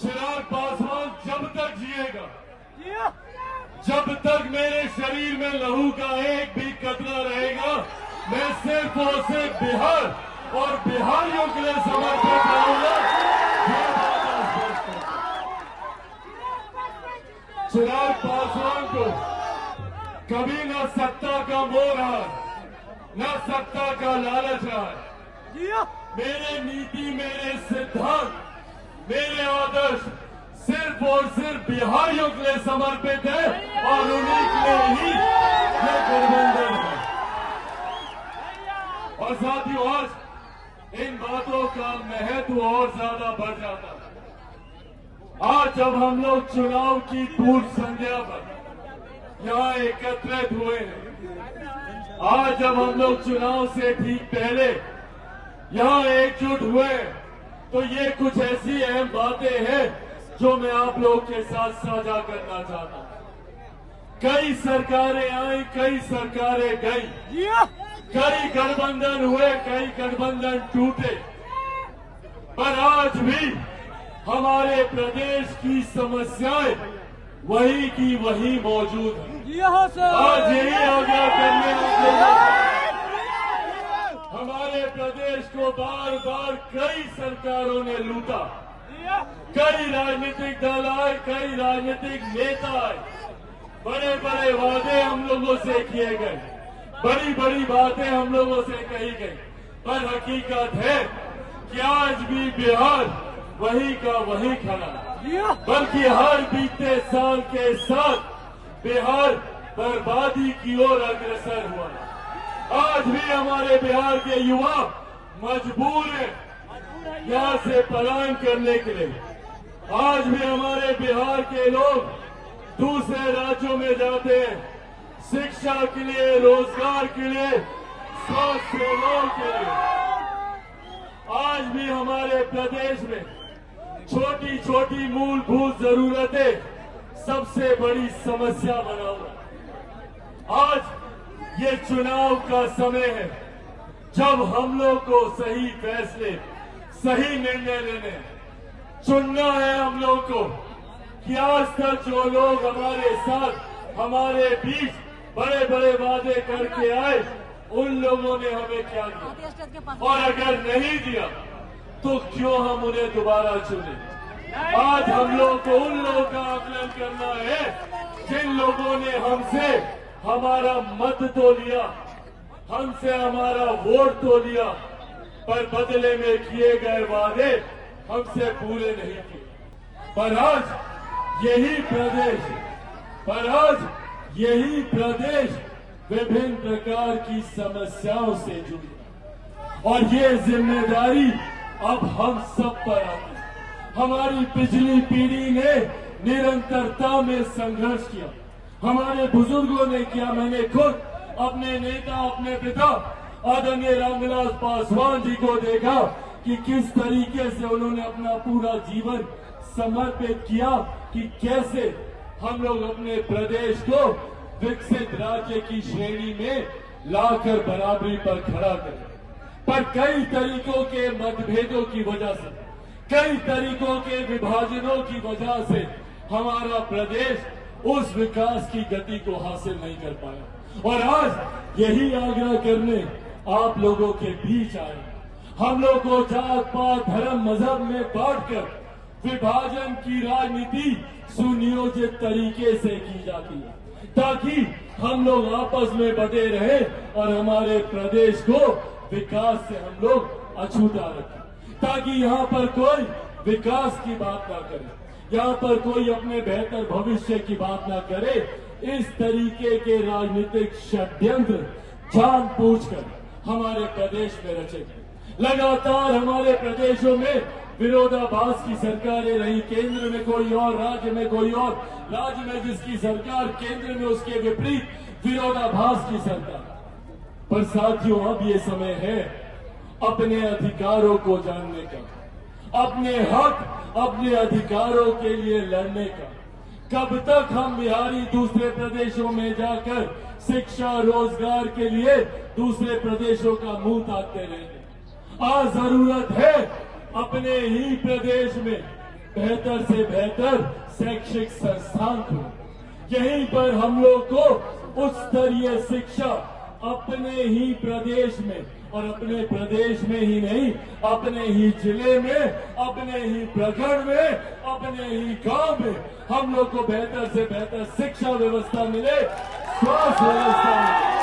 चिराग पासवान जब तक जिएगा, जब तक मेरे शरीर में लहू का एक भी कतरा रहेगा, मैं सिर्फ और सिर्फ बिहार और बिहारियों के लिए समर्पित रहूंगा। ये बात आज स्पष्ट है। चिराग पासवान को कभी न सत्ता का मोह रहा, न सत्ता का लालच रहा। मेरे नीति, मेरे सिद्धांत, मेरे आदर्श सिर्फ और सिर्फ बिहारियों के लिए समर्पित है और उन्हीं के लिए ही ये गठबंधन है। और साथियों, आज इन बातों का महत्व और ज्यादा बढ़ जाता है। आज जब हम लोग चुनाव की पूर्व संध्या पर यहाँ एकत्रित हुए हैं, आज जब हम लोग चुनाव से ठीक पहले यहाँ एकजुट हुए, तो ये कुछ ऐसी अहम बातें हैं जो मैं आप लोगों के साथ साझा करना चाहता हूं। कई सरकारें आई, कई सरकारें गई, कई गठबंधन हुए, कई गठबंधन टूटे, पर आज भी हमारे प्रदेश की समस्याएं वही की वही मौजूद है। आज यही आग्रह करने हमारे प्रदेश को बार बार कई सरकारों ने लूटा, कई राजनीतिक दल आए, कई राजनीतिक नेता आए, बड़े बड़े वादे हम लोगों से किए गए, बड़ी बड़ी बातें हम लोगों से कही गई, पर हकीकत है कि आज भी बिहार वही का वही खड़ा है। बल्कि हर बीते साल के साथ बिहार बर्बादी की ओर अग्रसर हुआ। आज भी हमारे बिहार के युवा मजबूर हैं यहाँ से पलायन करने के लिए। आज भी हमारे बिहार के लोग दूसरे राज्यों में जाते हैं, शिक्षा के लिए, रोजगार के लिए, स्वास्थ्य सेवाओं के लिए। आज भी हमारे प्रदेश में छोटी छोटी मूलभूत जरूरतें सबसे बड़ी समस्या बना हुआ। आज ये चुनाव का समय है जब हम लोग को सही फैसले, सही निर्णय लेने, चुनना है हम लोग को कि आज तक जो लोग हमारे साथ, हमारे बीच बड़े बड़े वादे करके आए, उन लोगों ने हमें क्या दिया, और अगर नहीं दिया तो क्यों हम उन्हें दोबारा चुने। आज हम लोग को उन लोगों का आकलन करना है जिन लोगों ने हमसे हमारा मत तो लिया, हमसे हमारा वोट तो लिया, पर बदले में किए गए वादे हमसे पूरे नहीं किए। पर आज यही प्रदेश विभिन्न प्रकार की समस्याओं से जुड़ी, और ये जिम्मेदारी अब हम सब पर आती है। हमारी पिछली पीढ़ी ने निरंतरता में संघर्ष किया, हमारे बुजुर्गों ने किया। मैंने खुद अपने नेता, अपने पिता आदरणीय रामविलास पासवान जी को देखा कि किस तरीके से उन्होंने अपना पूरा जीवन समर्पित किया कि कैसे हम लोग अपने प्रदेश को विकसित राज्य की श्रेणी में लाकर बराबरी पर खड़ा करें। पर कई तरीकों के मतभेदों की वजह से, कई तरीकों के विभाजनों की वजह से हमारा प्रदेश उस विकास की गति को हासिल नहीं कर पाया। और आज यही आग्रह करने आप लोगों के बीच आए। हम लोग को जात पात, धर्म, मजहब में बांटकर विभाजन की राजनीति सुनियोजित तरीके से की जाती है ताकि हम लोग आपस में बटे रहे और हमारे प्रदेश को विकास से हम लोग अछूता रखें, ताकि यहाँ पर कोई विकास की बात ना करे, यहाँ पर कोई अपने बेहतर भविष्य की बात ना करे। इस तरीके के राजनीतिक षड्यंत्र जानबूझकर हमारे प्रदेश में रचे गए। लगातार हमारे प्रदेशों में विरोधाभास की सरकारें रही, केंद्र में कोई और, राज्य में कोई और, राज्य में जिसकी सरकार, केंद्र में उसके विपरीत विरोधाभास की सरकार। पर साथियों, अब ये समय है अपने अधिकारों को जानने का, अपने हक, अपने अधिकारों के लिए लड़ने का। कब तक हम बिहारी दूसरे प्रदेशों में जाकर शिक्षा, रोजगार के लिए दूसरे प्रदेशों का मुंह ताकते रहेंगे? आज जरूरत है अपने ही प्रदेश में बेहतर से बेहतर शैक्षिक संस्थान खोले। यहीं पर हम लोग को उच्च स्तरीय शिक्षा अपने ही प्रदेश में, और अपने प्रदेश में ही नहीं, अपने ही जिले में, अपने ही प्रखंड में, अपने ही गांव में हम लोग को बेहतर से बेहतर शिक्षा व्यवस्था मिले, स्वास्थ्य व्यवस्था मिले।